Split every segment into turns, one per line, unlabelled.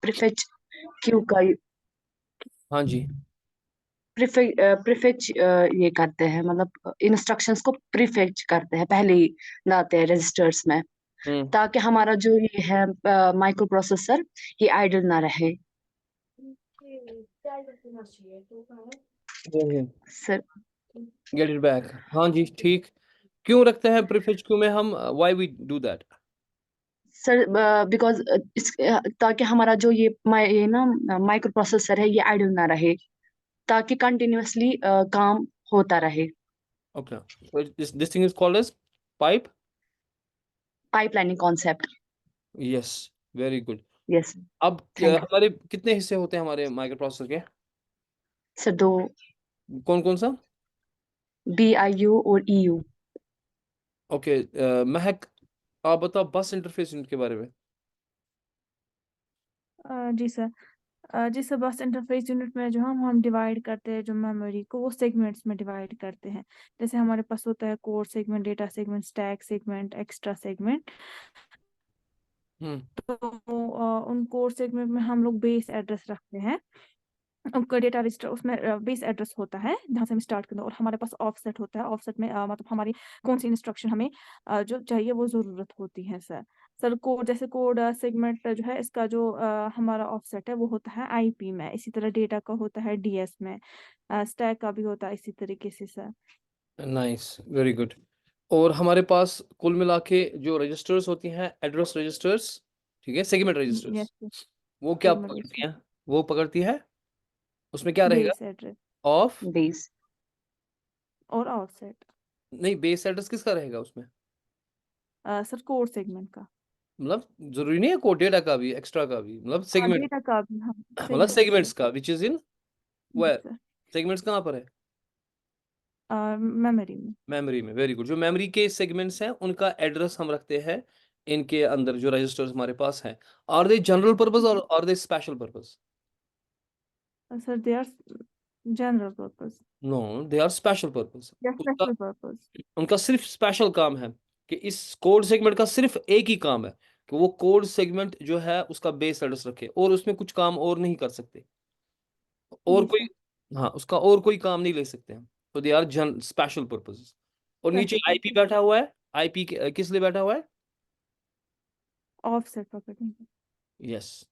Prefetch Q का
हाँ जी।
Prefetch ये करते हैं, मतलब इंस्ट्रक्शंस को प्रीफेच करते हैं, पहले ही लाते हैं रजिस्टर्स में,
हम्म।
ताकि हमारा जो ये है माइक्रो प्रोसेसर ये आइडल ना रहे। Sir
get it back. हाँ जी, ठीक। क्यों रखते हैं प्रीफिक्स क्यों में हम, why we do that?
Sir because ताकि हमारा जो ये ना माइक्रो प्रोसेसर है ये आइडल ना रहे, ताकि कंटिन्यूअसली काम होता रहे।
Okay, so this thing is called as pipe.
Pipelining concept.
Yes, very good.
Yes.
अब
थैंक यू
हमारे कितने हिस्से होते हैं हमारे माइक्रो प्रोसेसर के?
सर। दो।
कौन कौन सा?
BIU और EU।
ओके, महक, आप बताओ बस इंटरफेस यूनिट के बारे में।
जी सर। जी सर, बस इंटरफेस यूनिट में जो हम डिवाइड करते हैं जो मेमोरी को, वो सेगमेंट्स में डिवाइड करते हैं। जैसे हमारे पास होता है core segment, data segment, stack segment, extra segment.
Hmm.
तो उन कोर सेगमेंट में हम लोग बेस एड्रेस रखते हैं। उनका डेटा रजिस्टर, उसमें बेस एड्रेस होता है जहाँ से हम स्टार्ट करते हैं, और हमारे पास ऑफसेट होता है। ऑफसेट में मतलब हमारी कौन सी इंस्ट्रक्शन हमें जो चाहिए वो ज़रूरत होती है सर। सर कोड, जैसे कोड सेगमेंट जो है, इसका जो हमारा ऑफसेट है वो होता है IP में। इसी तरह डेटा का होता है DS में। स्टैक का भी होता है इसी तरीके से सर।
Nice, very good. और हमारे पास कुल मिला के जो रजिस्टर्स होती हैं, एड्रेस रजिस्टर्स, ठीक है, सेगमेंट
यस
रजिस्टर्स,
सर।
वो क्या
सेगमेंट
पकड़ती
रजिस्टर,
हैं? वो पकड़ती है, उसमें क्या रहेगा?
Base address
of.
बेस।
और ऑफसेट।
नहीं, बेस एड्रेस किसका रहेगा उसमें?
सर कोड सेगमेंट का।
मतलब जरूरी नहीं है कोड, डेटा का भी, एक्स्ट्रा का भी, मतलब
हाँ,
सेगमेंट,
डेटा का भी, हाँ।
मतलब
सेगमेंट्स का।
सेगमेंट्स का, which is in
yes
where?
Sir.
Segments कहाँ पर है?
मेमोरी में।
मेमोरी में। Very good. जो मेमोरी के सेगमेंट्स हैं उनका एड्रेस हम रखते हैं इनके अंदर, जो रजिस्टर्स हमारे पास हैं। आर दे जनरल पर्पस और are they special purpose?
Sir they are general purpose
no, they are special purpose.
या
उसका,
स्पेशल पर्पस।
उनका सिर्फ स्पेशल काम है कि इस कोड सेगमेंट का सिर्फ एक ही काम है कि वो कोड सेगमेंट जो है उसका बेस एड्रेस रखे, और उसमें कुछ काम और नहीं कर सकते, और
जी
कोई,
सर।
हाँ, उसका और कोई काम नहीं ले सकते हम। तो दे आर जन स्पेशल पर्पस। और नीचे
स्पेशल
आईपी
पर्पस।
बैठा हुआ है। आईपी किस लिए बैठा हुआ है?
ऑफसेट पकड़ने का।
Yes,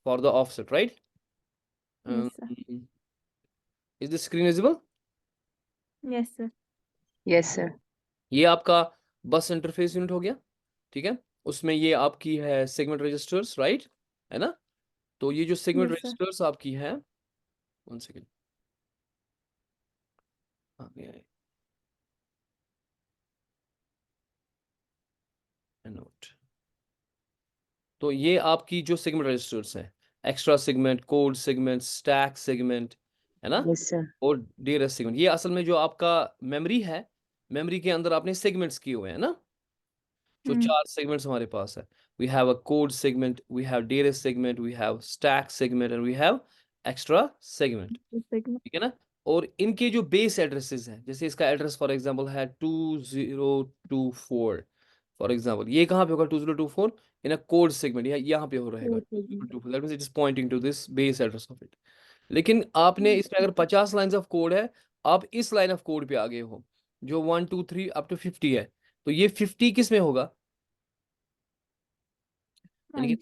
for the offset, right?
Yes sir.
Is the screen visible?
Yes sir.
Yes sir.
ये आपका बस इंटरफेस यूनिट हो गया, ठीक है। उसमें ये आपकी है सेगमेंट रजिस्टर्स, राइट, है ना? तो ये जो सेगमेंट
यस सर।
रजिस्टर्स आपकी है, वन सेकेंड, नोट। तो ये आपकी जो सेगमेंट रजिस्टर्स हैं, extra segment, code segment, stack segment, है ना,
यस सर।
और DRS सेगमेंट, ये असल में जो आपका मेमोरी है, मेमोरी के अंदर आपने सेगमेंट्स किए हुए हैं ना। जो
हम्म।
4 सेगमेंट्स हमारे पास है, we have a code segment, we have DRS segment, we have stack segment, and we have extra segment,
segment.
ठीक है ना। और इनके जो बेस एड्रेसेस हैं, जैसे इसका एड्रेस फॉर एग्जांपल है 2024, फॉर एग्जांपल ये कहाँ पे होगा 2024? इन अ कोड सेगमेंट, यहाँ पे हो रहेगा
code segment.
2024, that means it is pointing to this base address of it. लेकिन आपने इसमें अगर 50 लाइंस ऑफ कोड है, आप इस लाइन ऑफ कोड पे आ गए हो जो 1 2 3 अप टू 50 है, तो ये 50 किस में होगा? यानी कि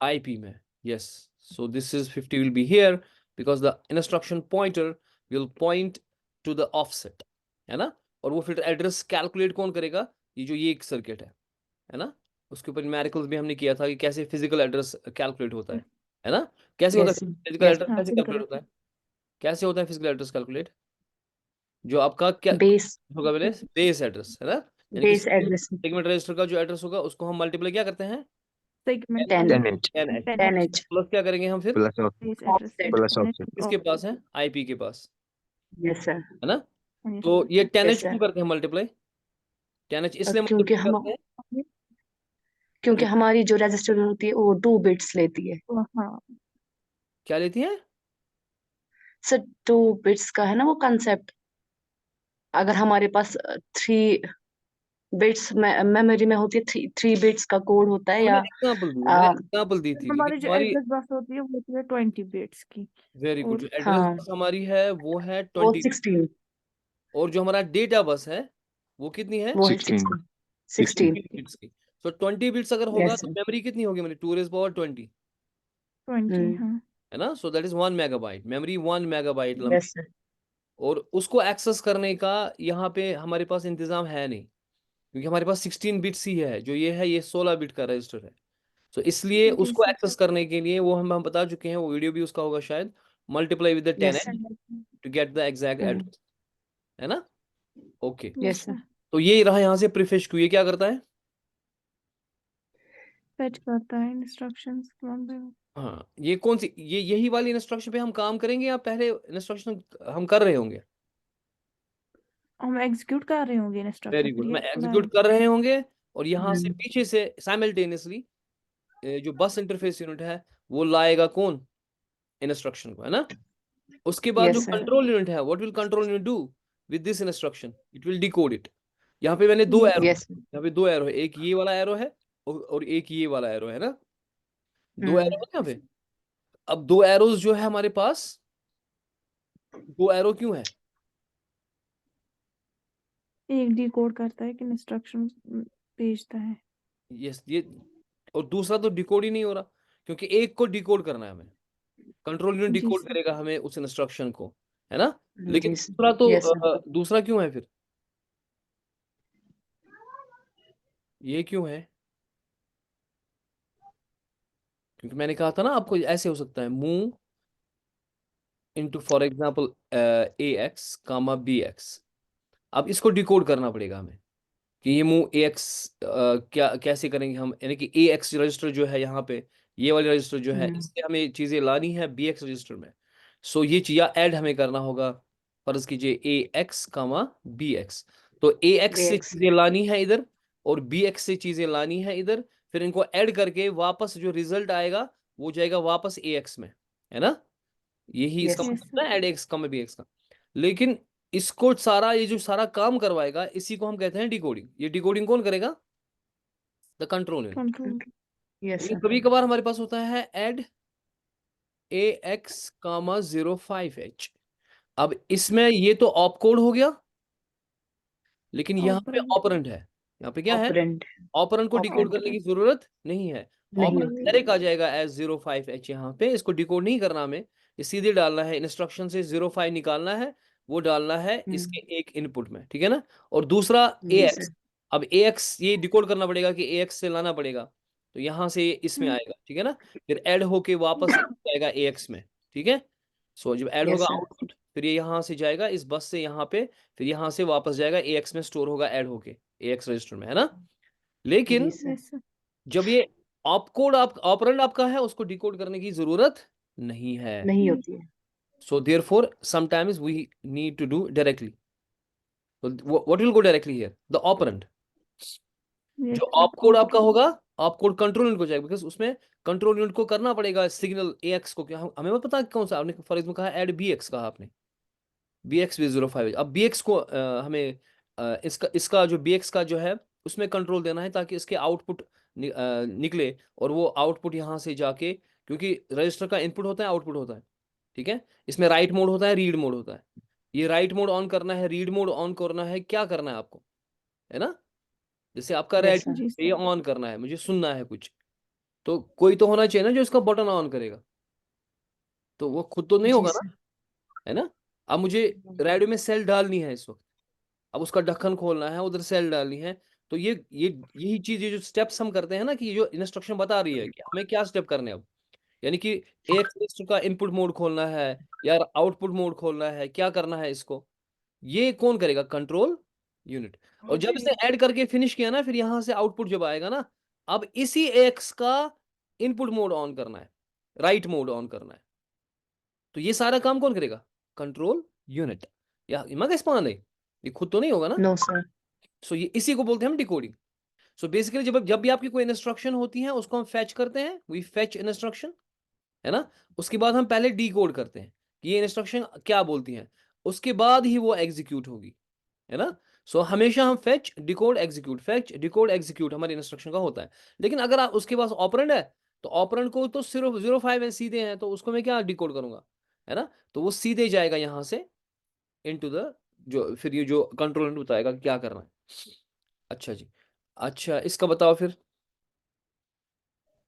IP।
IP में। Yes, so this is 50 will be here because the instruction pointer will point to the offset, है ना। और वो फिर एड्रेस कैलकुलेट कौन करेगा? ये एक सर्किट है ना। उसके ऊपर न्यूमेरिकल्स भी हमने किया था कि कैसे फिजिकल एड्रेस कैलकुलेट होता है ना। कैसे होता
यस
है
सर।
फिजिकल
यस
एड्रेस,
हाँ,
कैसे
फिजिकल।
कैलकुलेट होता है? कैसे होता है फिजिकल एड्रेस कैलकुलेट? जो आपका क्या
बेस।
होगा पहले? बेस एड्रेस, है ना। यानी कि
बेस एड्रेस।
सेगमेंट रजिस्टर का जो एड्रेस होगा उसको हम मल्टीप्लाई क्या करते हैं?
Segment
10।
10H
10H।
10H।
10H।
Plus क्या करेंगे हम फिर?
Plus of
base address
offset.
Plus of
किसके पास है? IP के पास,
यस सर।
है ना।
यस
तो
सर।
ये 10H
यस
क्यों
सर।
करते हैं मल्टीप्लाई? 10H इसलिए
क्योंकि
मल्टीप्लाई
हम
करते हैं
क्योंकि
क्यों?
हमारी जो रजिस्टर होती है वो 2 बिट्स लेती है।
हाँ।
क्या लेती है?
सर 2 बिट्स का है ना वो कंसेप्ट। अगर हमारे पास 3 बिट्स मेमोरी में होती है, थ्री बिट्स का कोड होता है,
मैंने
या
एग्जांपल दी
आ,
थी क्योंकि
हमारी जो
हमारी
एड्रेस बस होती है वो होती है 20 बिट्स की।
वेरी गुड,
और
जो एड्रेस
हाँ
बस हमारी है वो है
वो
20,
16,
और जो हमारा डेटा बस है वो कितनी है?
वो है
16
16
बिट्स की। तो 20 बिट्स अगर होगा
यस
तो मेमोरी कितनी होगी मेरी? 2 ⁻20,
20, हाँ।
है ना? So that is 1 megabyte memory, 1 megabyte लंबी।
यस सर
और उसको एक्सेस करने का यहाँ पे हमारे पास इंतजाम है नहीं, क्योंकि हमारे पास 16 बिट्स ही है। जो ये है ये 16 बिट का रजिस्टर है। तो इसलिए
जी
उसको
सर।
एक्सेस करने के लिए वो हम बता चुके हैं, वो वीडियो भी उसका होगा शायद, multiply with the 10
yes sir
to get the exact address, है ना? Okay,
yes
yes
sir.
Sir
तो ये रहा यहाँ से प्रीफिश क्यू। ये क्या करता है?
फेच करता है इंस्ट्रक्शंस वन बाय वन।
हाँ, ये कौन सी, ये यही वाली इंस्ट्रक्शन पे हम काम करेंगे या पहले इंस्ट्रक्शन हम कर रहे होंगे?
हम एग्जीक्यूट कर रहे होंगे
वेरी
इंस्ट्रक्शन,
गुड,
फिर
मैं
ये
एग्जीक्यूट कर रहे होंगे और यहाँ से
हम्म
पीछे से साइमल्टेनियसली जो बस इंटरफेस यूनिट है वो लाएगा कौन? इंस्ट्रक्शन को, है ना? उसके बाद जो
यस सर
कंट्रोल यूनिट है, what will control unit do with this instruction? It will decode it. यहाँ पे मैंने दो एरो,
यस
यहाँ पे दो एरो है, एक ये वाला एरो है और एक ये वाला एरो है ना, दो एरो है यहाँ पे। अब दो एरोज जो है हमारे पास, दो एरो क्यों है?
एक डिकोड करता है कि इंस्ट्रक्शन भेजता है।
यस, ये, और दूसरा तो डिकोड ही नहीं हो रहा, क्योंकि एक को डिकोड करना है हमें। कंट्रोल यूनिट
जी
डिकोड
सर।
करेगा हमें उस इंस्ट्रक्शन को, है ना? लेकिन
जी
दूसरा
सर
तो
यस सर
दूसरा क्यों है फिर? ये क्यों है? क्योंकि मैंने कहा था ना आपको, ऐसे हो सकता है move into for example ax comma bx। अब इसको डिकोड करना पड़ेगा हमें कि ये मूव ax क्या कैसे करेंगे हम, यानी कि ax रजिस्टर जो है यहाँ पे, ये वाले रजिस्टर जो है इससे हमें चीजें लानी है bx रजिस्टर में। सो ये चीज ऐड हमें करना होगा, फर्ज कीजिए ax कामा bx। तो ax से
BX
चीजें लानी है इधर और bx से चीजें लानी है इधर, फिर इनको ऐड करके वापस जो रिजल्ट आएगा वो जाएगा वापस ax में, है ना? यही इसका
यस
यस
मतलब
सर।
है ऐड एक्स कम बी एक्स का। लेकिन इसको सारा, ये जो सारा काम करवाएगा इसी को हम कहते हैं डिकोडिंग। ये डिकोडिंग कौन करेगा? The control unit.
Control.
Yes
लेकिन
सर
कभी कभार हमारे पास होता है add a x comma 05h। अब इसमें ये तो ऑप कोड हो गया, लेकिन यहाँ पे
ऑपरेंड।
ऑपरेंड है। यहाँ पे क्या है?
ऑपरेंट
ऑपरेंड को डिकोड
ऑपरेंट
करने की जरूरत नहीं है।
नहीं
ऑपरेंड
होती
डायरेक्ट आ जाएगा एज 05h। यहाँ पे इसको डिकोड नहीं करना हमें, ये सीधे डालना है इंस्ट्रक्शन से 05 निकालना है, वो डालना है इसके एक इनपुट में, ठीक है ना? और दूसरा
जी
ax,
सर
अब ax ये डिकोड करना पड़ेगा कि ax से लाना पड़ेगा, तो यहाँ से इसमें आएगा, ठीक है ना? फिर ऐड होके वापस जाएगा ax में, ठीक है? सो जब ऐड होगा
यस सर
आउटपुट, फिर ये यहाँ से जाएगा इस बस से यहाँ पे, फिर यहाँ से वापस जाएगा ax में, स्टोर होगा ऐड होके ax रजिस्टर में, है ना? लेकिन
जी सर
यस सर।
जब ये ऑपकोड ऑपरेंड आपका है, उसको डिकोड करने की जरूरत नहीं है।
नहीं होती है
so therefore sometimes we need to do directly. What will go directly here? The operand.
Yes
जो
सर।
ऑपकोड आपका होगा, ऑपकोड कंट्रोल यूनिट को जाएगा, बिकॉज उसमें कंट्रोल यूनिट को करना पड़ेगा सिग्नल ax को। क्या हमें मत पता कौन सा? आपने फॉर एग्जाम्पल कहा ऐड bx, कहा आपने bx भी 05। अब bx को हमें इसका इसका जो bx का जो है उसमें कंट्रोल देना है, ताकि इसके आउटपुट निकले, और वो आउटपुट यहाँ से जाके, क्योंकि रजिस्टर का इनपुट होता है आउटपुट होता है, ठीक है? इसमें राइट मोड होता है, रीड मोड होता है। ये राइट मोड ऑन करना है, रीड मोड ऑन करना है, क्या करना है आपको, है ना? जैसे आपका
यस
रेड,
सर
जी
ये
सर।
ऑन करना है, मुझे सुनना है कुछ, तो कोई तो होना चाहिए ना जो इसका बटन ऑन करेगा। तो वो खुद तो नहीं
जी
होगा ना,
सर
है ना? अब मुझे रेडियो में सेल डालनी है इस वक्त, अब उसका ढक्कन खोलना है, उधर सेल डालनी है। तो ये यही चीज, ये जो स्टेप्स हम करते हैं ना, कि ये जो इंस्ट्रक्शन बता रही है कि हमें क्या स्टेप करने हैं अब, यानी कि एक रजिस्टर का इनपुट मोड खोलना है या आउटपुट मोड खोलना है, क्या करना है इसको, ये कौन करेगा? Control unit. और जब इसने ऐड करके फिनिश किया ना, फिर यहां से आउटपुट जब आएगा ना, अब इसी एक्स का इनपुट मोड ऑन करना है, राइट मोड ऑन करना है। तो ये सारा काम कौन करेगा? Control unit. या मगर स्पान है, ये खुद तो नहीं होगा ना।
नो सर
सो ये इसी को बोलते हैं हम डिकोडिंग। सो बेसिकली जब भी आपकी कोई इंस्ट्रक्शन होती है उसको हम फेच करते हैं, वी फेच इंस्ट्रक्शन, है ना? उसके बाद हम पहले डिकोड करते हैं कि ये इंस्ट्रक्शन क्या बोलती है, उसके बाद ही वो एग्जीक्यूट होगी, है ना? सो हमेशा हम फेच डिकोड एग्जीक्यूट हमारे इंस्ट्रक्शन का होता है। लेकिन अगर आप उसके पास ऑपरेंड है तो ऑपरेंड को तो सिर्फ 05 है, सीधे हैं, तो उसको मैं क्या डिकोड करूंगा, है ना। तो वो सीधे जाएगा यहाँ से इनटू द, जो फिर ये जो कंट्रोल बताएगा कि क्या करना है। अच्छा जी, अच्छा इसका बताओ फिर,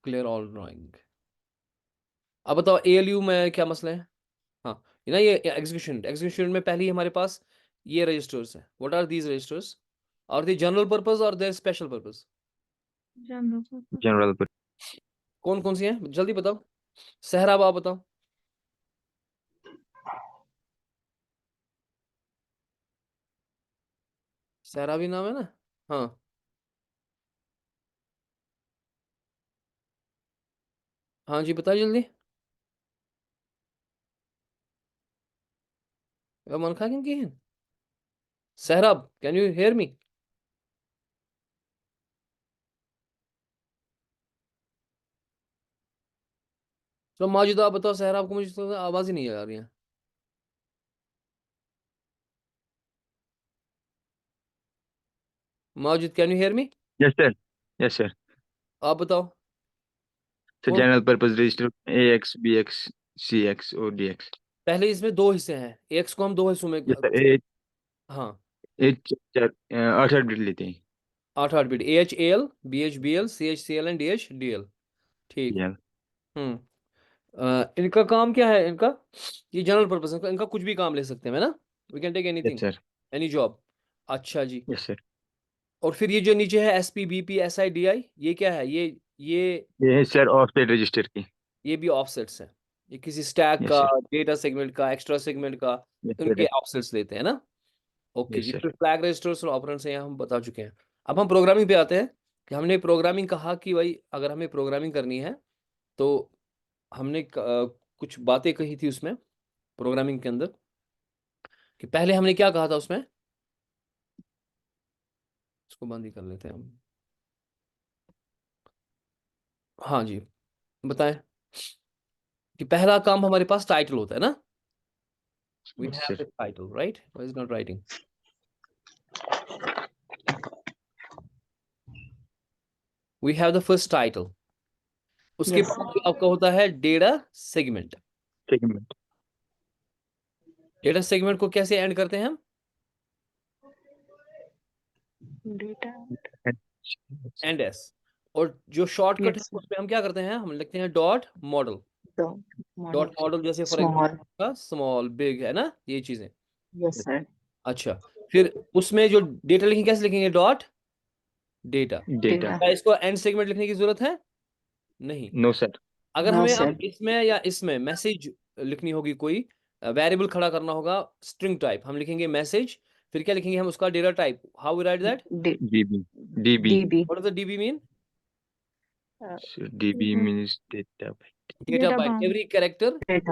क्लियर ऑल ड्राइंग। अब बताओ ALU में क्या मसला है। हाँ, ये ना, ये एग्जीक्यूशन में पहले ही हमारे पास ये रजिस्टर्स हैं। What are these registers? Are they general purpose और देयर स्पेशल पर्पस?
जनरल पर
कौन कौन सी हैं, जल्दी बताओ। सहरा, आप बताओ। सहरा भी नाम है ना। हाँ, हाँ जी, बताइए जल्दी। मन खा की हैं सहरा, कैन यू हेयर मी? तो मौजूदा आप बताओ सहरा, आपको मुझे तो आवाज ही नहीं आ रही है। मौजूद, can you hear me?
Yes sir, yes sir.
आप बताओ।
तो
कौन?
General purpose register AX BX CX और DX।
पहले इसमें दो हिस्से हैं, एक को हम दो हिस्सों में,
यस सर। ए
हाँ,
8 बिट लेते हैं।
8 bit, AHAL BHBL CHCL and DHDL। ठीक।
या
हम्म। इनका काम क्या है इनका? ये जनरल पर्पस है, इनका कुछ भी काम ले सकते हैं, है ना। We can take
yes
anything,
sir,
any job. अच्छा जी।
Yes sir.
और फिर ये जो नीचे है SP BP SI DI, ये क्या है? ये
ये है सर ऑफसेट रजिस्टर की।
ये भी ऑफसेट्स हैं। ये किसी स्टैक
यस
का,
सर,
डेटा सेगमेंट का, एक्स्ट्रा सेगमेंट का,
यस
उनके
सर,
ऑफसेट्स लेते हैं ना। ओके
यस
जी,
सर।
फिर फ्लैग रजिस्टर्स और ऑपरेंड्स हैं, यहाँ हम बता चुके हैं। अब हम प्रोग्रामिंग पे आते हैं कि हमने प्रोग्रामिंग कहा कि भाई अगर हमें प्रोग्रामिंग करनी है तो हमने कुछ बातें कही थी उसमें, प्रोग्रामिंग के अंदर, कि पहले हमने क्या कहा था उसमें। इसको बंद ही कर लेते हैं हम। हाँ जी, बताएं कि पहला काम हमारे पास टाइटल होता है ना। We
yes
have
sir,
the title, right? Why is not writing? We have the first title. उसके
Yes,
बाद
sir.
जो आपका होता है data segment.
Segment.
Data segment को कैसे एंड करते हैं हम?
Data.
Ends. और जो शॉर्टकट है
Yes, sir.
उस पे हम क्या करते हैं, हम लिखते हैं dot model.
The
dot
model.
Model जैसे for
Small.
Example small, big, है ना, ये चीजें।
Yes, sir.
अच्छा, फिर उसमें जो डेटा लिखेंगे कैसे लिखेंगे? Dot data.
डेटा।
क्या इसको एंड सेगमेंट लिखने की जरूरत है? नहीं।
No sir.
अगर
No,
हमें
sir.
अब इसमें या इसमें मैसेज लिखनी होगी, कोई वेरिएबल खड़ा करना होगा, स्ट्रिंग टाइप, हम लिखेंगे मैसेज। फिर क्या लिखेंगे हम? उसका data type. How we write that?
D
DB। DB।
DB.
What does the DB mean?
Uh,
So DB means data byte।
Data
Data
byte.
bound.
Every
data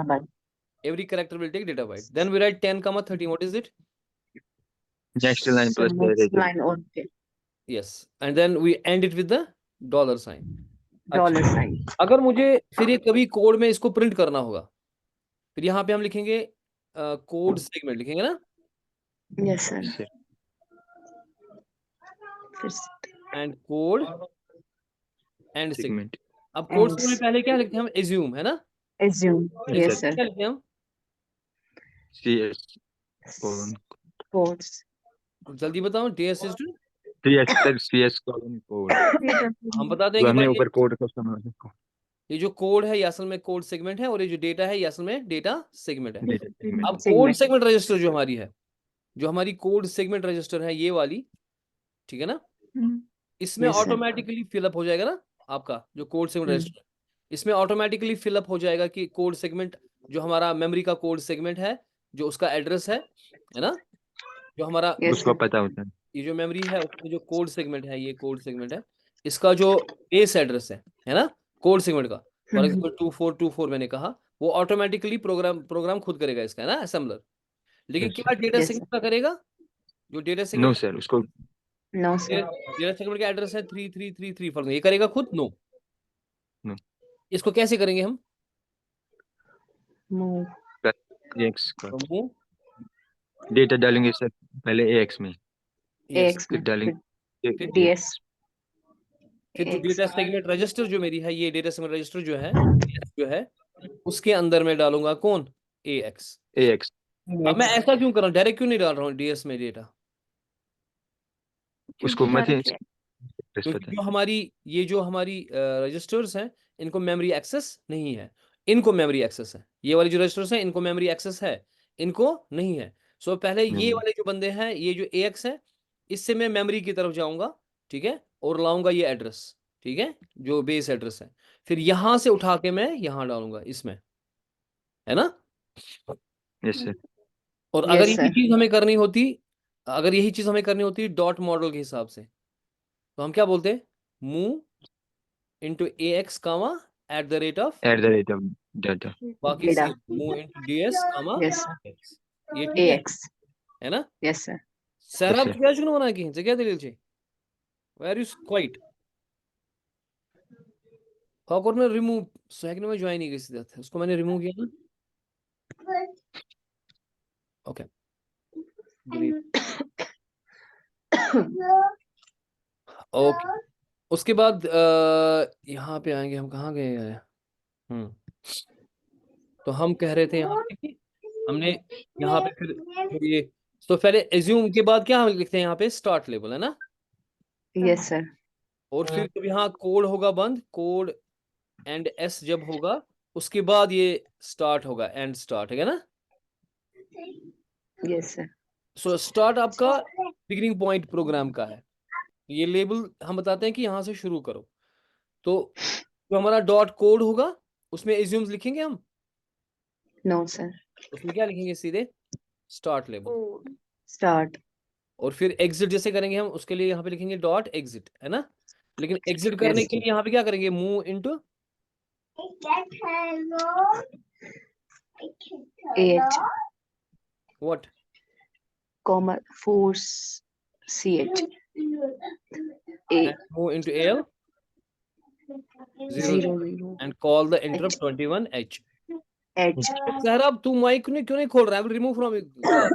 byte.
character will take data byte. Then we write 10 comma 13. What is it?
Next line
So
plus
next
variable।
line okay.
Yes, and then we end it with the dollar sign. अच्छा,
Dollar sign.
अगर मुझे फिर ये कभी code में इसको print करना होगा, फिर यहाँ पे हम लिखेंगे कोड सेगमेंट लिखेंगे ना,
Yes, sir.
Yes, sir।
First
and code and segment.
Segment.
अब कोड
and
सेगमेंट पहले क्या लिखते हैं हम? एज्यूम, है ना।
assume.
Yes
Yes,
sir.
sir.
क्या लिखते हैं हम?
CS colon।
Codes.
जल्दी बताओ। DS is to,
CS sir, CS colon code.
Data
हम
segment.
बताते हैं
जो
कि
हमने
भाई
ऊपर कोड का समझ
ये जो कोड है ये असल में कोड सेगमेंट है, और ये जो डेटा है ये असल में डेटा सेगमेंट है।
Data segment.
अब कोड
Segment.
सेगमेंट रजिस्टर जो हमारी है, जो हमारी कोड सेगमेंट रजिस्टर है ये वाली, ठीक है ना,
हम्म,
इसमें
Yes, sir.
ऑटोमेटिकली फिलअप हो जाएगा ना आपका जो कोड सेगमेंट
Hmm.
रजिस्टर। इसमें ऑटोमेटिकली फिलअप हो जाएगा कि कोड सेगमेंट, जो हमारा मेमोरी का कोड सेगमेंट है, जो उसका एड्रेस है ना, जो हमारा
Yes,
उसको
sir.
पता होता है।
ये जो मेमोरी है उसमें जो कोड सेगमेंट है, ये कोड सेगमेंट है, इसका जो बेस एड्रेस है ना, कोड सेगमेंट का, फॉर
Hmm.
एग्जाम्पल 2424 मैंने कहा, वो ऑटोमेटिकली प्रोग्राम खुद करेगा इसका, है ना, असेंबलर। लेकिन
यस
क्या
sir.
Data
Yes, sir.
Segment का करेगा? जो डेटा
नो
सेगमेंट,
सर, उसको
No, sir.
डेटा सेगमेंट का एड्रेस है 3333, फॉर ये करेगा खुद? नो।
नो।
इसको कैसे करेंगे हम?
Move.
AX का
तो वो
डेटा डालेंगे सर पहले AX में।
यस
AX
फिर
में
डालेंगे
फिर
DS
फिर जो
AX
डेटा सेगमेंट रजिस्टर जो मेरी है, ये डेटा सेगमेंट रजिस्टर जो है उसके अंदर मैं डालूंगा कौन, AX।
AX
अब मैं ऐसा क्यों कर रहा हूँ, डायरेक्ट क्यों नहीं डाल रहा हूँ DS में डेटा?
उसको
क्योंकि
मत
डायरेक्टली
एड्रेस
क्योंकि
पता है।
जो हमारी ये जो हमारी रजिस्टर्स हैं इनको मेमोरी एक्सेस नहीं है, इनको मेमोरी एक्सेस है। ये वाली जो रजिस्टर्स हैं इनको मेमोरी एक्सेस है, इनको नहीं है। सो पहले ये
नहीं।
वाले जो बंदे हैं, ये जो AX है, इससे मैं मेमोरी की तरफ जाऊंगा, ठीक है, और लाऊंगा ये एड्रेस, ठीक है, जो बेस एड्रेस है। फिर यहां से उठा के मैं यहां डालूंगा इसमें, है ना।
Yes sir.
और अगर
Yes
यही
sir
चीज हमें करनी होती, अगर यही चीज हमें करनी होती डॉट मॉडल के हिसाब से, तो हम क्या बोलते, move into AX comma @
@ of data.
बाकी
data
same, move into DS comma
Yes sir
X। ये ठीक
AX
है ना।
Yes sir
सर
यस
आप
सर।
क्या शुरू होना की क्या दलील छे, वेर इज क्वाइट हॉकर में रिमूव सेकंड में ज्वाइन ही किसी था, उसको मैंने रिमूव किया ना। ओके ओके, उसके बाद यहाँ पे आएंगे हम, कहाँ गए हैं। तो हम कह रहे थे यहाँ पे कि हमने यहाँ पे फिर जो ये, तो पहले एज्यूम के बाद क्या हम लिखते हैं यहाँ पे, स्टार्ट लेबल, है ना।
Yes sir
और फिर जब यहाँ कोड होगा बंद, कोड एंड S जब होगा, उसके बाद ये स्टार्ट होगा, एंड स्टार्ट है ना।
Yes sir
सो स्टार्ट आपका बिगिनिंग पॉइंट प्रोग्राम का है, ये लेबल हम बताते हैं कि यहाँ से शुरू करो। तो जो हमारा डॉट कोड होगा उसमें एज्यूम्स लिखेंगे हम,
No sir
उसमें क्या लिखेंगे, सीधे स्टार्ट लेबल।
start
और फिर एग्जिट जैसे करेंगे हम, उसके लिए यहाँ पे लिखेंगे डॉट एग्जिट, है ना। लेकिन एग्जिट करने
Yes
के लिए यहाँ पे क्या करेंगे, move into
AH
what,
comma force CH A
move into AL 0
0
and call the interrupt 21H।
H
sir अब तू माइक ने क्यों नहीं खोल रहा है, रिमूव फ्रॉम क्लास।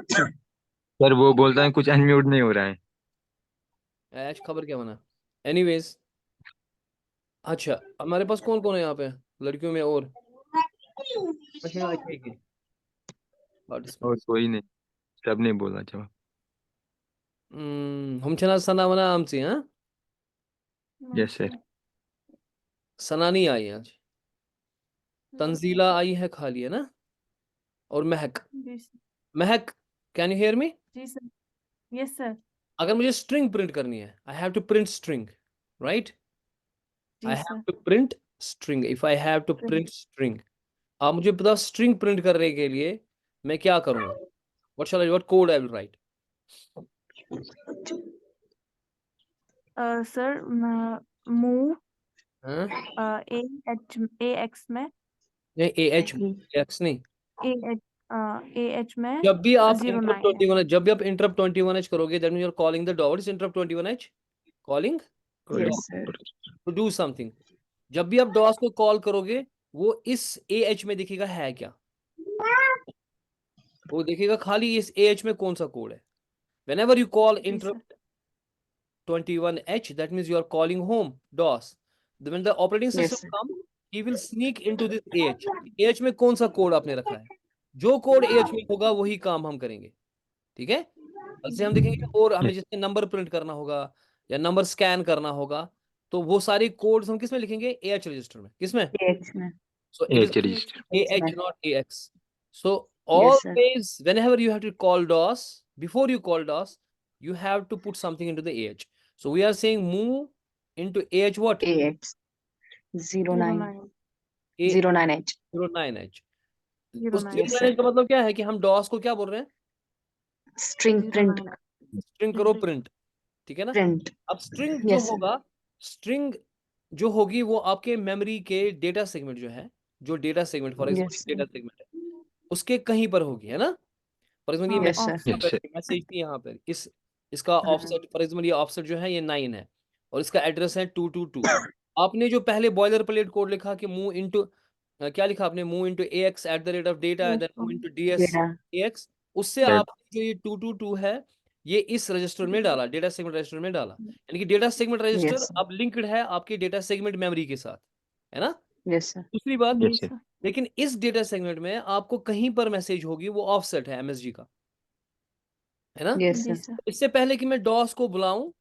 सर वो बोलता है कुछ अनम्यूट नहीं हो रहा है।
एच खबर क्या बना, एनीवेज। अच्छा हमारे पास कौन कौन है यहाँ पे लड़कियों में, और अच्छा अच्छा ठीक है,
और कोई नहीं, सब नहीं बोला जवाब।
हम छना सना वना आमची, हाँ
यस सर।
सना नहीं आई आज, तंजीला आई है खाली, है ना, और महक।
जी sir.
Mahak, can you hear me.
जी सर। Yes sir.
अगर मुझे स्ट्रिंग प्रिंट करनी है, I have to print string, right, I
जी
have
sir.
To print string, if I have to print string. आप मुझे बताओ स्ट्रिंग प्रिंट करने के लिए मैं क्या करूंगा, what code I will write.
Sir move
हाँ
AX में
नहीं, AX नहीं,
AH में
जब भी आप
09
इंटरप्ट 21, जब भी आप इंटरप्ट 21H करोगे, that mean you are calling the dot, is interrupt 21H calling
Yes sir
to do something. जब भी आप डॉस को कॉल करोगे, वो इस AH में दिखेगा है क्या, वो देखेगा खाली इस AH में कौन सा कोड है। whenever you call
जी sir.
interrupt 21H, that means you are calling home DOS. When the operating system
Yes sir
come, he will sneak into this AH। AH में कौन सा कोड आपने रखा है, जो कोड AH में होगा वही काम हम करेंगे, ठीक है। जैसे हम देखेंगे, और हमें जैसे नंबर प्रिंट करना होगा या नंबर स्कैन करना होगा, तो वो सारे कोड्स हम किस में लिखेंगे, AH रजिस्टर में, किसमें,
AH में
so it is
H register.
AH
में
not AX। So
Yes sir
always whenever you have to call DOS, before you call DOS, you have to put something into the AH। So we are saying move into AH what,
AH 09
A
09H
09H। उस
09
Yes
09H
sir
का मतलब क्या है कि हम DOS को क्या बोल रहे हैं,
string print
09
स्ट्रिंग करो प्रिंट, ठीक है ना।
print
अब स्ट्रिंग जो
Yes sir
होगा, स्ट्रिंग जो होगी वो आपके मेमोरी के डेटा सेगमेंट जो है, जो data segment for
Yes
example
sir
data segment है, उसके कहीं पर होगी, है ना। फॉर एग्जाम्पल ये
हाँ
Yes sir
ऑफसेट।
मैसेज थी यहाँ पर, इस इसका ऑफसेट, फॉर एग्जाम्पल ये ऑफसेट जो है ये 9 है, और इसका एड्रेस है 222। आपने जो पहले बॉयलर प्लेट कोड लिखा कि मूव इनटू, क्या लिखा आपने, move into AX @ data, then move into DS
data
AX, उससे आप जो ये 222 है, ये इस रजिस्टर में डाला, डेटा सेगमेंट रजिस्टर में डाला, यानी कि data segment register
Yes, sir.
अब लिंक्ड है आपके डेटा सेगमेंट मेमोरी के साथ, है ना।
Yes, sir.
दूसरी बात,
जी
Yes, sir.
सर।
लेकिन इस डेटा सेगमेंट में आपको कहीं पर मैसेज होगी, वो ऑफसेट है MSG का, है ना।
Yes,
जी
sir.
सर।
इससे पहले कि मैं डॉस को बुलाऊं,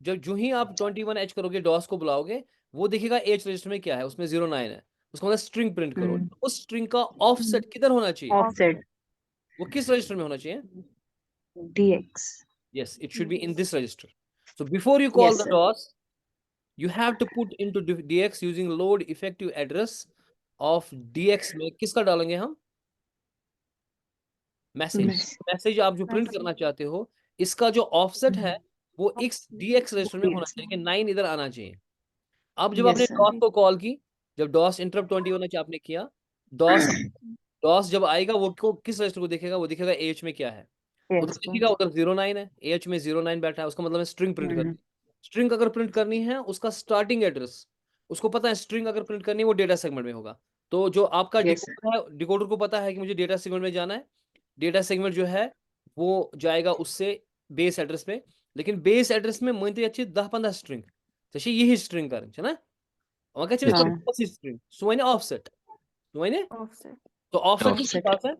जब जो ही आप 21H करोगे, डॉस को बुलाओगे, वो देखेगा H रजिस्टर में क्या है, उसमें 09 है, उसको मतलब स्ट्रिंग प्रिंट करो।
Hmm.
उस स्ट्रिंग का ऑफसेट किधर होना चाहिए,
Offset.
वो किस रजिस्टर में होना चाहिए?
DX.
Yes, it should be in this register. So before you call
Yes,
the
sir.
DOS, you have to put into DX using load effective address of DX में किसका डालेंगे हम? मैसेज।
Yes.
मैसेज आप जो print
message.
करना चाहते हो, इसका जो ऑफसेट है वो इस DX रजिस्टर में होना
DX.
चाहिए, कि 9 इधर आना चाहिए। अब जब
Yes,
आपने
sir.
DOS को कॉल की, जब DOS इंटरप्ट 21H आपने किया, DOS जब आएगा वो किस रजिस्टर को देखेगा, वो देखेगा AH में क्या है, उधर
Yes, sir.
देखिएगा उधर 09 है, AH में 09 बैठा है, उसका मतलब है स्ट्रिंग प्रिंट करनी। स्ट्रिंग अगर प्रिंट करनी है, उसका स्टार्टिंग एड्रेस उसको पता है, स्ट्रिंग अगर प्रिंट करनी है वो डेटा सेगमेंट में होगा। तो जो आपका
Yes, sir.
डिकोडर है, डिकोडर को पता है कि मुझे डेटा सेगमेंट में जाना है, डेटा सेगमेंट जो है वो जाएगा उससे बेस एड्रेस पे, लेकिन बेस एड्रेस में मुझे अच्छी 10-15 स्ट्रिंग जैसे यही स्ट्रिंग कर है ना, আমাকে
Yes, sir.
इसका स्ट्रिंग सुने ऑफसेट सुने,
ऑफसेट।
तो ऑफसेट किसके
Offset.
पास है,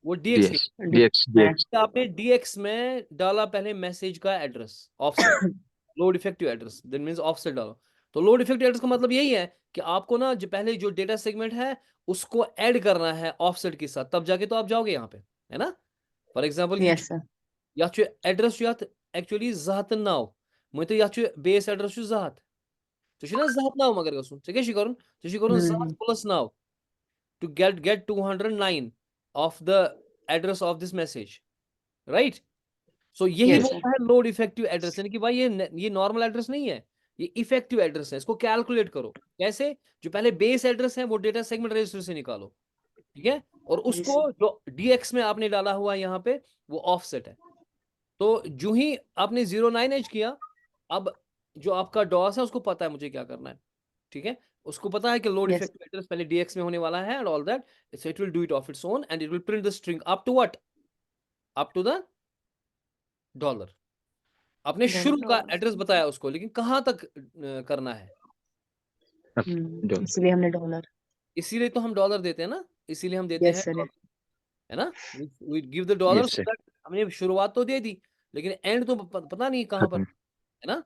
वो DX के।
DX, DX.
आपने DX में डाला पहले मैसेज का address offset, load effective address, that means offset डालो। तो लोड इफेक्टिव एड्रेस का मतलब यही है कि आपको ना जो पहले जो डेटा सेगमेंट है उसको ऐड करना है ऑफसेट के साथ, तब जाके तो आप जाओगे यहाँ पे, है ना। फॉर एग्जांपल ये
Yes, sir.
या एड्रेस एक्चुअली जहत नाव मुझे या बेस एड्रेस जहत तो ना जहत नाव मगर गसुन चे क्या करूँ जहत plus now to get 209 of the address of this message, right? So यही
Yes, sir.
बोलता है लोड इफेक्टिव एड्रेस, यानी कि भाई ये नॉर्मल एड्रेस नहीं है, ये इफेक्टिव एड्रेस है, इसको कैलकुलेट करो। कैसे? जो पहले बेस एड्रेस है वो डेटा सेगमेंट रजिस्टर से निकालो, ठीक है, और उसको जो DX में आपने डाला हुआ है यहाँ पे वो ऑफसेट है। तो जो ही आपने 09H किया, अब जो आपका डॉस है उसको पता है मुझे क्या करना है, ठीक है, उसको पता है कि लोड
Yes.
इफेक्टिव एड्रेस पहले DX में होने वाला है and all that, so it will do it of its own and it will print the string up to what, up to the dollar. आपने शुरू का एड्रेस बताया उसको, लेकिन कहां तक करना है,
Done.
इसलिए हमने डॉलर।
इसीलिए तो हम डॉलर देते हैं ना, इसीलिए हम देते
Yes,
हैं
sir.
डॉलर, है ना, we give the dollar
Yes,
so
sir.
That हमने शुरुआत तो दे दी, लेकिन एंड तो पता नहीं कहां पर,
खत्म.
है ना।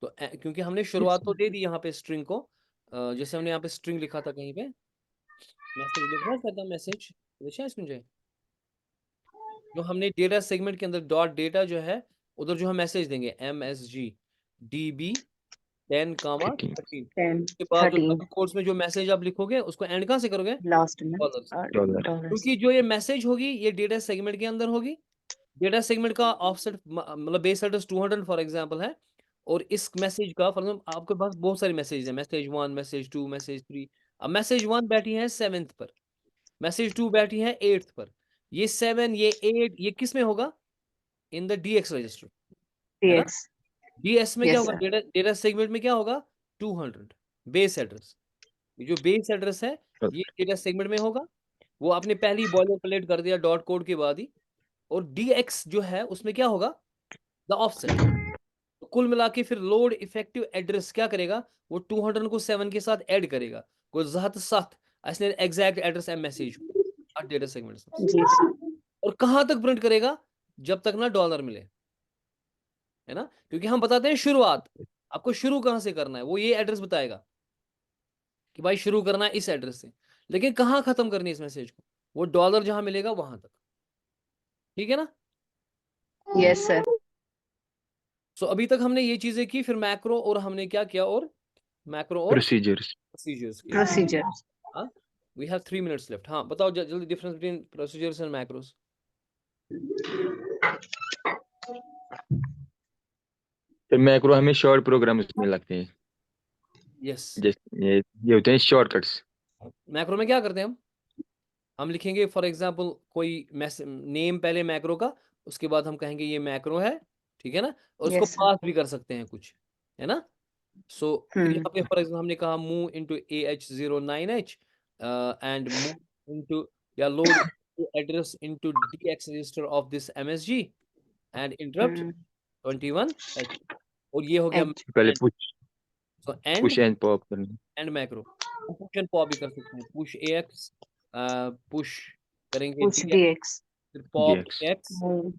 तो क्योंकि हमने शुरुआत तो दे दी यहाँ पे स्ट्रिंग को, जैसे हमने यहाँ पे स्ट्रिंग लिखा था कहीं पे, मैसेज लिख रहा था, मैसेज देखा इसमें जो हमने डेटा सेगमेंट के अंदर डॉट डेटा जो है उधर जो हम मैसेज देंगे MSG DB 10,
13.
13
10,
के बाद जो
13
डबल कोट्स में जो मैसेज आप लिखोगे उसको एंड कहाँ से करोगे,
लास्ट में
डॉलर से,
Dollar.
डॉलर।
क्योंकि जो ये मैसेज होगी ये डेटा सेगमेंट के अंदर होगी, डेटा सेगमेंट का ऑफसेट मतलब बेस एड्रेस 200 फॉर एग्जांपल है, और इस मैसेज का फॉर एग्जांपल आपके पास बहुत सारे मैसेज हैं, मैसेज 1, मैसेज 2, मैसेज 3, अब मैसेज 1 बैठी है 7th पर, मैसेज 2 बैठी है 8th पर, ये 7 ये 8 ये किस में होगा, इन द DX रजिस्टर, है ना।
DX।
DS में क्या
Yes,
होगा,
sir.
डेटा सेगमेंट में क्या होगा 200 बेस एड्रेस, ये जो बेस एड्रेस है ये डेटा सेगमेंट में होगा, वो आपने पहली बॉयलर प्लेट कर दिया डॉट कोड के बाद ही, और DX जो है उसमें क्या होगा, द ऑफसेट। तो कुल मिला के फिर लोड इफेक्टिव एड्रेस क्या करेगा, वो 200 को 7 के साथ ऐड करेगा, को जहत साथ असने एग्जैक्ट एड्रेस है मैसेज डेटा सेगमेंट से,
जी sir.
और कहां तक प्रिंट करेगा, जब तक ना डॉलर मिले, है ना, क्योंकि हम बताते हैं शुरुआत, आपको शुरू कहां से करना है वो ये एड्रेस बताएगा कि भाई शुरू करना है इस एड्रेस से, लेकिन कहां खत्म करनी है इस मैसेज को, वो डॉलर जहां मिलेगा वहां तक, ठीक है ना।
Yes, sir.
सो अभी तक हमने ये चीजें की, फिर मैक्रो और हमने क्या किया, और मैक्रो और
Procedures.
प्रोसीजर्स किया।
Procedure.
हाँ, we have 3 minutes left। हाँ बताओ जल्दी, difference between procedures and macros.
तो मैक्रो हमें शॉर्ट प्रोग्राम्स में लगते हैं,
यस,
जैसे ये होते हैं शॉर्टकट्स.
मैक्रो में क्या करते हैं हम लिखेंगे फॉर एग्जांपल कोई नेम पहले मैक्रो का, उसके बाद हम कहेंगे ये मैक्रो है, ठीक है ना, और उसको
Yes, sir.
पास भी कर सकते हैं कुछ, है ना। सो फिर यहाँ पे फॉर एग्जांपल हमने कहा move into AH09H and move into या load address into DX register of this MSG, and interrupt 21H, और ये हो गया
H.
पहले push
so end
push and pop करना
and macro. Push and pop भी कर सकते हैं, पुश AX, पुश करेंगे
Push
DX,
DX.
फिर pop
DX
AX,
Move.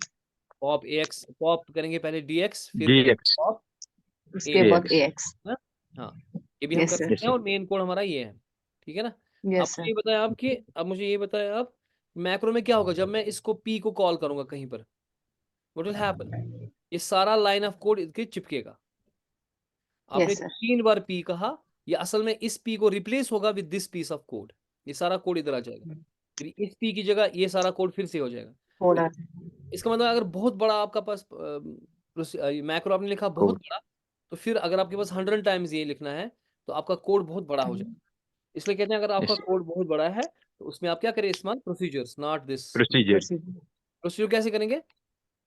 Pop AX, pop करेंगे पहले DX, फिर
DX
पॉप
उसके बाद
AX
AX.
हाँ, ये भी हम
Yes,
कर
sir.
सकते हैं और मेन कोड हमारा ये है, ठीक है ना।
Yes,
अब
sir.
मुझे ये बताया आप कि अब मुझे ये बताया आप मैक्रो में क्या होगा जब मैं इसको P को कॉल करूंगा कहीं पर, व्हाट विल हैपन, ये सारा लाइन ऑफ कोड इसके चिपकेगा। आपने
Yes, sir.
3 बार P कहा, ये असल में इस P को रिप्लेस होगा with this piece of code, ये सारा कोड इधर आ जाएगा, फिर इस P की जगह ये सारा कोड फिर से हो जाएगा।
थोड़ा.
इसका मतलब अगर बहुत बड़ा आपका पास मैक्रो आपने लिखा बहुत
कोड
बड़ा, तो फिर अगर आपके पास 100 टाइम्स ये लिखना है तो आपका कोड बहुत बड़ा हो जाएगा। इसलिए कहते हैं अगर आपका
यस
कोड बहुत बड़ा है तो उसमें आप क्या करें, इस्तेमाल procedures, not this.
Procedure
Procedure.
Procedure कैसे करेंगे,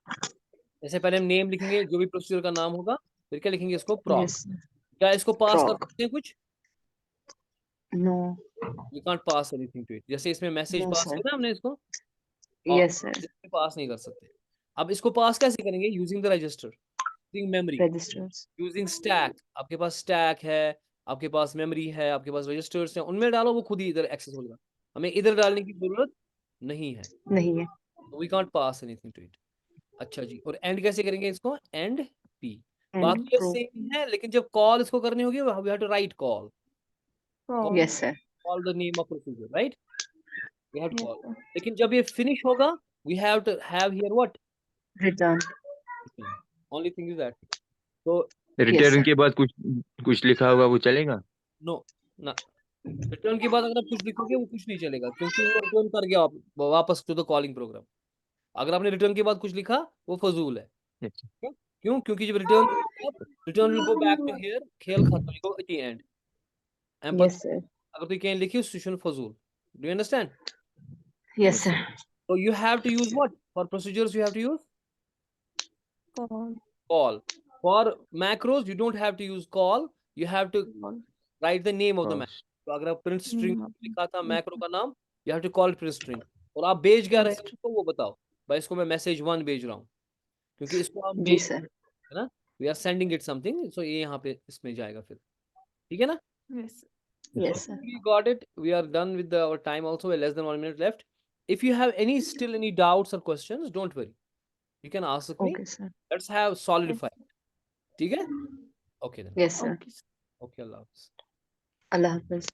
जैसे पहले हम नेम लिखेंगे, जो भी प्रोसीजर का नाम होगा, फिर क्या लिखेंगे इसको प्रॉक।
Yes, sir.
क्या इसको पास कर
Proc.
सकते हैं कुछ,
No.
You can't pass anything to it, जैसे इसमें मैसेज
No,
पास
sir.
किया ना हमने इसको,
Yes, sir.
पास नहीं कर सकते। अब इसको पास कैसे करेंगे, using the register, using memory,
Registers.
Using stack. आपके पास स्टैक है, आपके पास मेमोरी है, आपके पास रजिस्टर्स हैं, उनमें डालो, वो खुद ही इधर एक्सेस होगा, हमें इधर डालने की जरूरत नहीं है,
नहीं है.
We can't pass anything to it. अच्छा जी, और एंड कैसे करेंगे इसको, एंड पी।
And
बाकी ये
proof.
सेम है, लेकिन जब कॉल इसको करनी होगी we have to write call,
Call.
Yes, sir.
Call the name of procedure, right, we have to
Yes,
call.
sir.
लेकिन जब ये फिनिश होगा we have to have here what,
Return.
Only thing is that. तो
Yes,
return
sir.
के बाद कुछ कुछ लिखा होगा वो चलेगा
नो ना, रिटर्न के बाद अगर आप कुछ लिखोगे वो कुछ नहीं चलेगा, क्योंकि वो रिटर्न कर गया आप वापस टू द कॉलिंग प्रोग्राम। अगर आपने रिटर्न के बाद कुछ लिखा वो फजूल है।
Yes.
क्यों, क्योंकि जब return will go back to here, खेल खत्म, you go at the end, and
Yes, sir.
अगर तो कहीं लिखी सिचुएशन फजूल, do you understand.
Yes, sir.
So you have to use what for procedures, you have to use
Call.
call. For macros you don't have to use call, you have to
Call.
write the name of the
Oh,
macro. तो अगर आप print string
Name of the
लिखा था
macro.
Macro का नाम, you have to call print string, और आप भेज क्या रहे
Print
हो उसको वो बताओ, भाई इसको मैं मैसेज 1 भेज रहा हूँ, क्योंकि इसको हम
जी
भेज
सर.
है ना, we are sending it something, so ये यहाँ पे इसमें जाएगा फिर, ठीक है ना।
Yes.
Yes, sir.
We got it, we are done with our time also, we're less than 1 minute left. If you have still any doubts or questions, don't worry, you can ask me,
Okay, sir.
let's have
Yes.
solidify, ठीक है, okay then,
Yes, sir.
Okay.
okay, Allah Hafiz.
Allah Hafiz.